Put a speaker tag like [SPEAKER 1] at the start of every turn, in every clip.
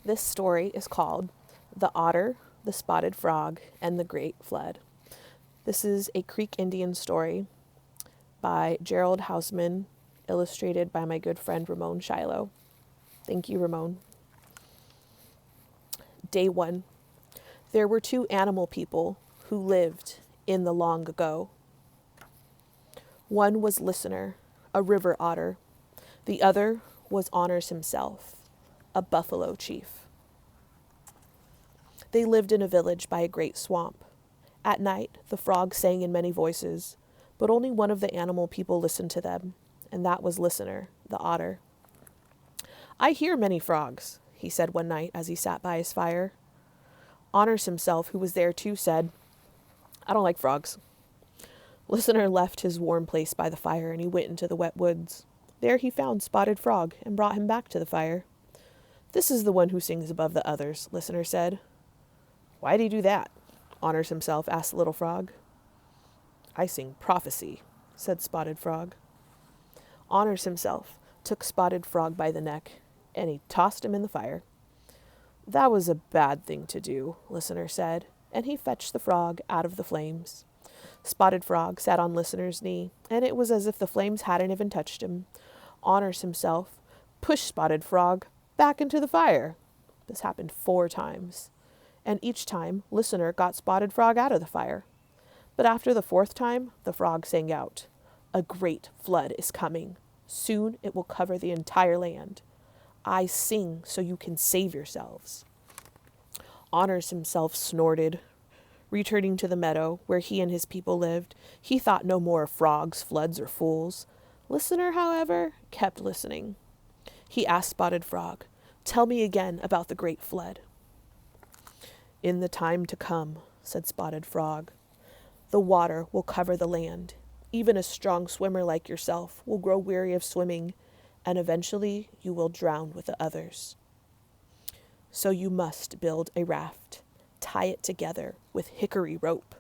[SPEAKER 1] This story is called The Otter, the Spotted Frog, and the Great Flood. This is a Creek Indian story by Gerald Housman, illustrated by my good friend Ramon Shiloh. Thank you, Ramon. Day 1. There were 2 animal people who lived in the long ago. One was Listener, a river otter. The other was Honors himself, a buffalo chief. They lived in a village by a great swamp. At night, the frogs sang in many voices, but only one of the animal people listened to them, and that was Listener, the otter. "I hear many frogs," he said one night as he sat by his fire. Honors himself, who was there too, said, "I don't like frogs." Listener left his warm place by the fire, and he went into the wet woods. There he found Spotted Frog and brought him back to the fire. "This is the one who sings above the others," Listener said. "Why do you do that?" Honors himself asked the little frog. "I sing prophecy," said Spotted Frog. Honors himself took Spotted Frog by the neck, and he tossed him in the fire. "That was a bad thing to do," Listener said, and he fetched the frog out of the flames. Spotted Frog sat on Listener's knee, and it was as if the flames hadn't even touched him. Honors himself pushed Spotted Frog back into the fire. This happened 4 times, and each time Listener got Spotted Frog out of the fire. But after the 4th time, the frog sang out, "A great flood is coming. Soon it will cover the entire land. I sing so you can save yourselves." Honors himself snorted. Returning to the meadow where he and his people lived, he thought no more of frogs, floods, or fools. Listener, however, kept listening. He asked Spotted Frog, "Tell me again about the great flood." "In the time to come," said Spotted Frog, "the water will cover the land. Even a strong swimmer like yourself will grow weary of swimming, and eventually you will drown with the others. So you must build a raft. Tie it together with hickory rope.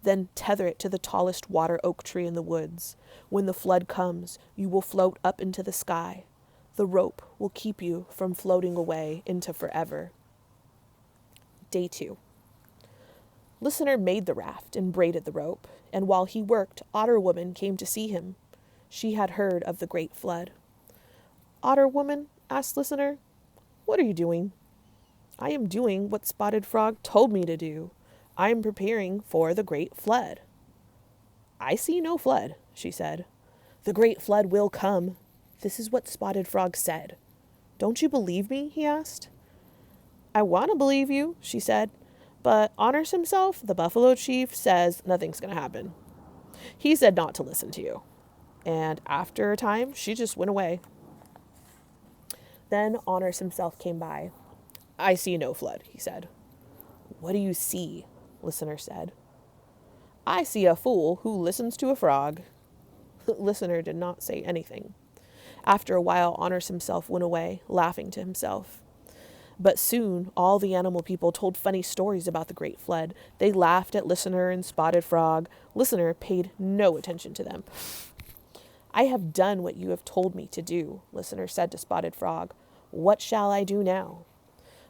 [SPEAKER 1] Then tether it to the tallest water oak tree in the woods. When the flood comes, you will float up into the sky. The rope will keep you from floating away into forever." Day 2. Listener made the raft and braided the rope, and while he worked, Otter Woman came to see him. She had heard of the great flood. "Otter Woman," asked Listener, "what are you doing?" "I am doing what Spotted Frog told me to do. I am preparing for the great flood." "I see no flood," she said. "The great flood will come. This is what Spotted Frog said." "Don't you believe me?" he asked. "I want to believe you," she said, "but Honors himself, the buffalo chief, says nothing's going to happen. He said not to listen to you." And after a time, she just went away. Then Honors himself came by. "I see no flood," he said. "What do you see?" Listener said. "I see a fool who listens to a frog." Listener did not say anything. After a while, Honors himself went away, laughing to himself. But soon, all the animal people told funny stories about the great flood. They laughed at Listener and Spotted Frog. Listener paid no attention to them. "I have done what you have told me to do," Listener said to Spotted Frog. "What shall I do now?"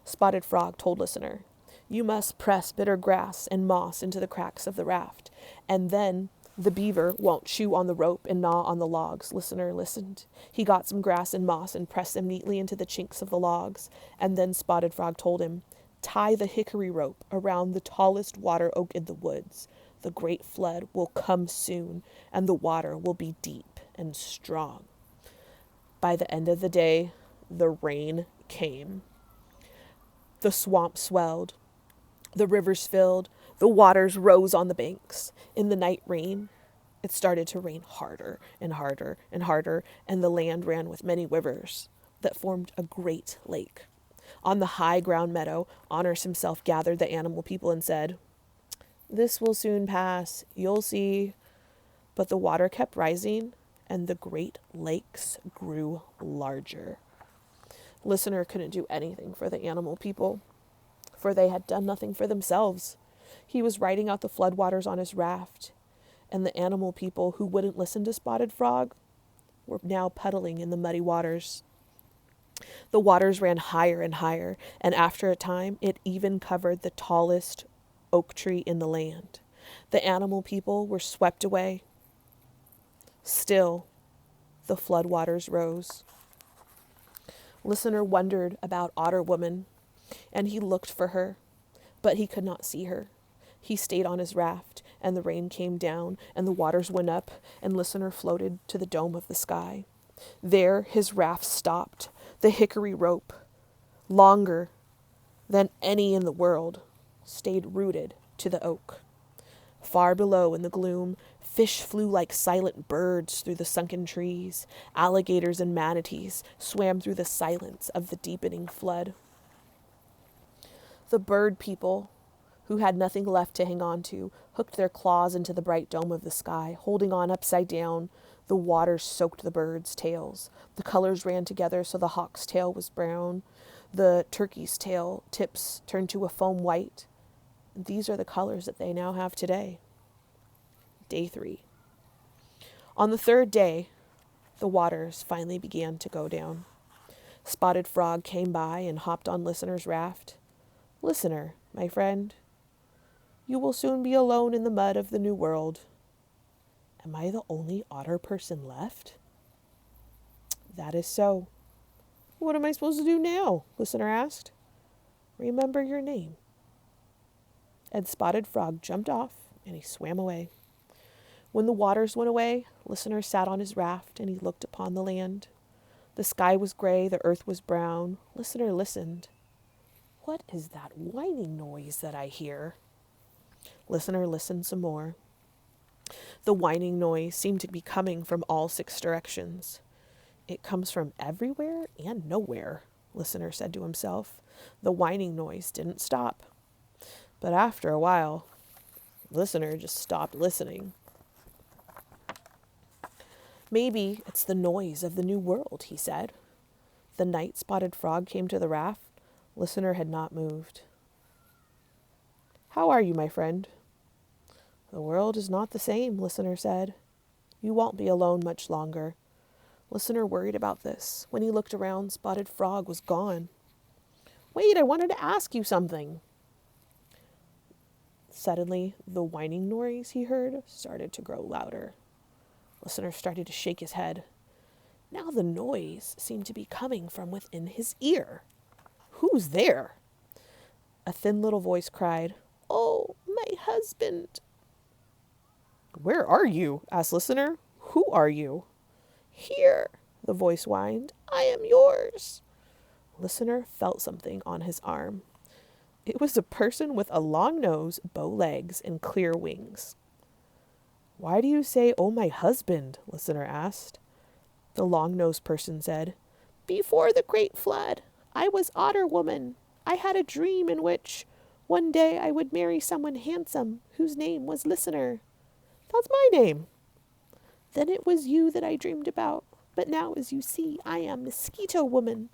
[SPEAKER 1] Spotted Frog told Listener, "You must press bitter grass and moss into the cracks of the raft, and then the beaver won't chew on the rope and gnaw on the logs." Listener listened. He got some grass and moss and pressed them neatly into the chinks of the logs, and then Spotted Frog told him, "Tie the hickory rope around the tallest water oak in the woods. The great flood will come soon, and the water will be deep and strong." By the end of the day, the rain came. The swamp swelled. The rivers filled. The waters rose on the banks. In the night rain, it started to rain harder and harder and harder, and the land ran with many rivers that formed a great lake. On the high ground meadow, Honors himself gathered the animal people and said, "This will soon pass, you'll see." But the water kept rising, and the great lakes grew larger. Listener couldn't do anything for the animal people, for they had done nothing for themselves. He was riding out the floodwaters on his raft, and the animal people who wouldn't listen to Spotted Frog were now puddling in the muddy waters. The waters ran higher and higher, and after a time it even covered the tallest oak tree in the land. The animal people were swept away. Still, the flood waters rose. Listener wondered about Otter Woman, and he looked for her, but he could not see her. He stayed on his raft, and the rain came down, and the waters went up, and Listener floated to the dome of the sky. There his raft stopped. The hickory rope, longer than any in the world, stayed rooted to the oak. Far below in the gloom, fish flew like silent birds through the sunken trees. Alligators and manatees swam through the silence of the deepening flood. The bird people, who had nothing left to hang on to, hooked their claws into the bright dome of the sky, holding on upside down. The water soaked the birds' tails. The colors ran together, so the hawk's tail was brown. The turkey's tail tips turned to a foam white. These are the colors that they now have today. Day 3. On the third day, the waters finally began to go down. Spotted Frog came by and hopped on Listener's raft. Listener, my friend, you will soon be alone in the mud of the new world. Am I the only otter person left? That is so. What am I supposed to do now? Listener asked. Remember your name. And Spotted Frog jumped off and he swam away. When the waters went away, Listener sat on his raft and he looked upon the land. The sky was gray, the earth was brown. Listener listened. What is that whining noise that I hear? Listener listened some more. The whining noise seemed to be coming from all 6 directions. It comes from everywhere and nowhere, Listener said to himself. The whining noise didn't stop. But after a while, Listener just stopped listening. Maybe it's the noise of the new world, he said. The night Spotted Frog came to the raft. Listener had not moved. How are you, my friend? The world is not the same, Listener said. You won't be alone much longer. Listener worried about this. When he looked around, Spotted Frog was gone. Wait, I wanted to ask you something. Suddenly, the whining noise he heard started to grow louder. Listener started to shake his head. Now the noise seemed to be coming from within his ear. Who's there? A thin little voice cried, Oh, my husband. Where are you? Asked Listener. Who are you? Here, the voice whined. I am yours. Listener felt something on his arm. It was a person with a long nose, bow legs, and clear wings. Why do you say, oh, my husband? Listener asked. The long-nosed person said, Before the great flood, I was Otter Woman. I had a dream in which one day I would marry someone handsome whose name was Listener. That's my name. Then it was you that I dreamed about. But now, as you see, I am Mosquito Woman.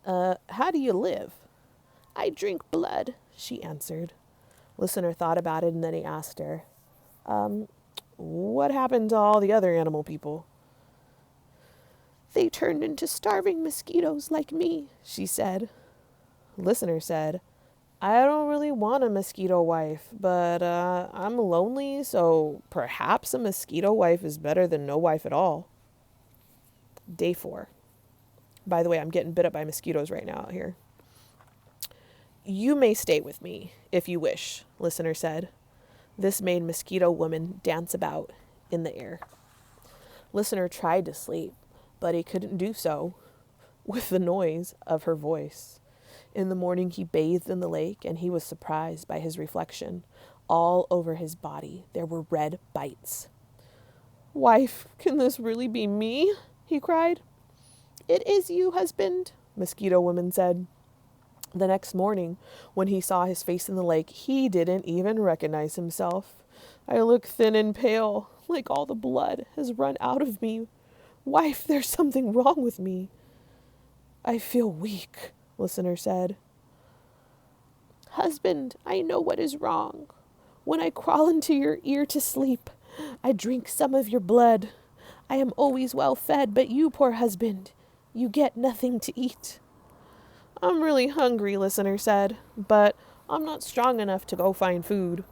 [SPEAKER 1] How do you live? I drink blood, she answered. Listener thought about it and then he asked her, what happened to all the other animal people? They turned into starving mosquitoes like me, she said. Listener said, I don't really want a mosquito wife, but I'm lonely, so perhaps a mosquito wife is better than no wife at all. Day 4. By the way, I'm getting bit up by mosquitoes right now out here. You may stay with me, if you wish, Listener said. This made Mosquito Woman dance about in the air. Listener tried to sleep, but he couldn't do so with the noise of her voice. In the morning, he bathed in the lake, and he was surprised by his reflection. All over his body, there were red bites. Wife, can this really be me? He cried. It is you, husband, Mosquito Woman said. The next morning, when he saw his face in the lake, he didn't even recognize himself. I look thin and pale, like all the blood has run out of me. Wife, there's something wrong with me. I feel weak, Listener said. Husband, I know what is wrong. When I crawl into your ear to sleep, I drink some of your blood. I am always well fed, but you, poor husband, You get nothing to eat. I'm really hungry, Listener said, but I'm not strong enough to go find food.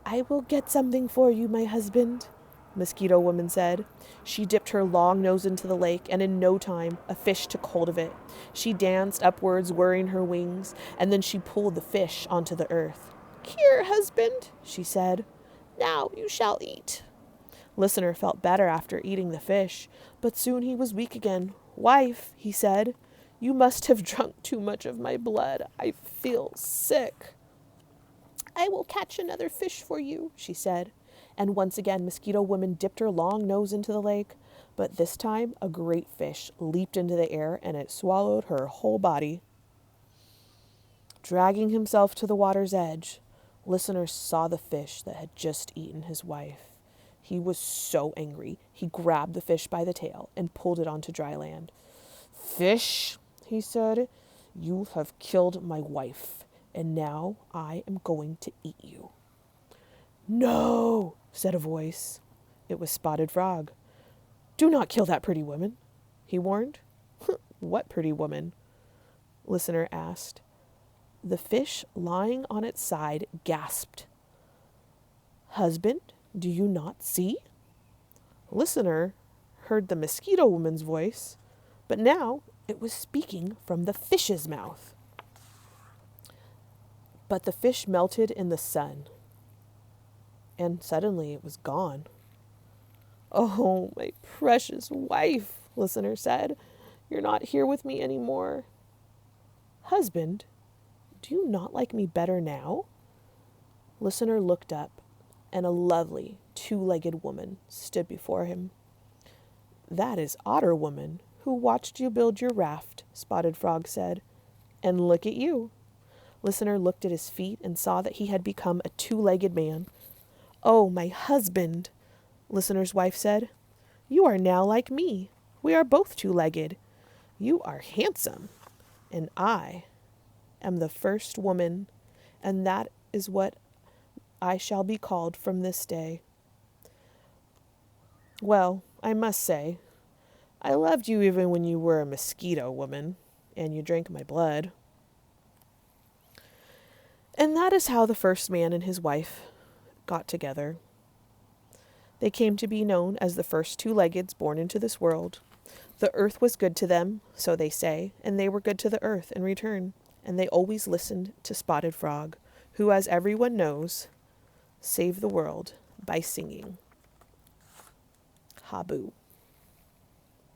[SPEAKER 1] I will get something for you, my husband, Mosquito Woman said. She dipped her long nose into the lake, and in no time a fish took hold of it. She danced upwards, whirring her wings, and then she pulled the fish onto the earth. Here, husband, she said. Now you shall eat. Listener felt better after eating the fish, but soon he was weak again. Wife, he said, you must have drunk too much of my blood. I feel sick. I will catch another fish for you, she said. And once again, Mosquito Woman dipped her long nose into the lake, but this time a great fish leaped into the air and it swallowed her whole body. Dragging himself to the water's edge, Listener saw the fish that had just eaten his wife. He was so angry, he grabbed the fish by the tail and pulled it onto dry land. Fish, he said, you have killed my wife, and now I am going to eat you. No, said a voice. It was Spotted Frog. Do not kill that pretty woman, he warned. What pretty woman? Listener asked. The fish lying on its side gasped. Husband, do you not see? Listener heard the Mosquito Woman's voice, but now it was speaking from the fish's mouth. But the fish melted in the sun, and suddenly it was gone. Oh, my precious wife, Listener said, you're not here with me anymore. Husband, do you not like me better now? Listener looked up, and a lovely two-legged woman stood before him. That is Otter Woman, who watched you build your raft, Spotted Frog said. And look at you. Listener looked at his feet and saw that he had become a two-legged man. Oh, my husband, Listener's wife said. You are now like me. We are both two-legged. You are handsome, and I am the first woman, and that is what I shall be called from this day. Well, I must say, I loved you even when you were a Mosquito Woman, and you drank my blood. And that is how the first man and his wife got together. They came to be known as the first two-leggeds born into this world. The earth was good to them, so they say, and they were good to the earth in return. And they always listened to Spotted Frog, who, as everyone knows, saved the world by singing. Habu.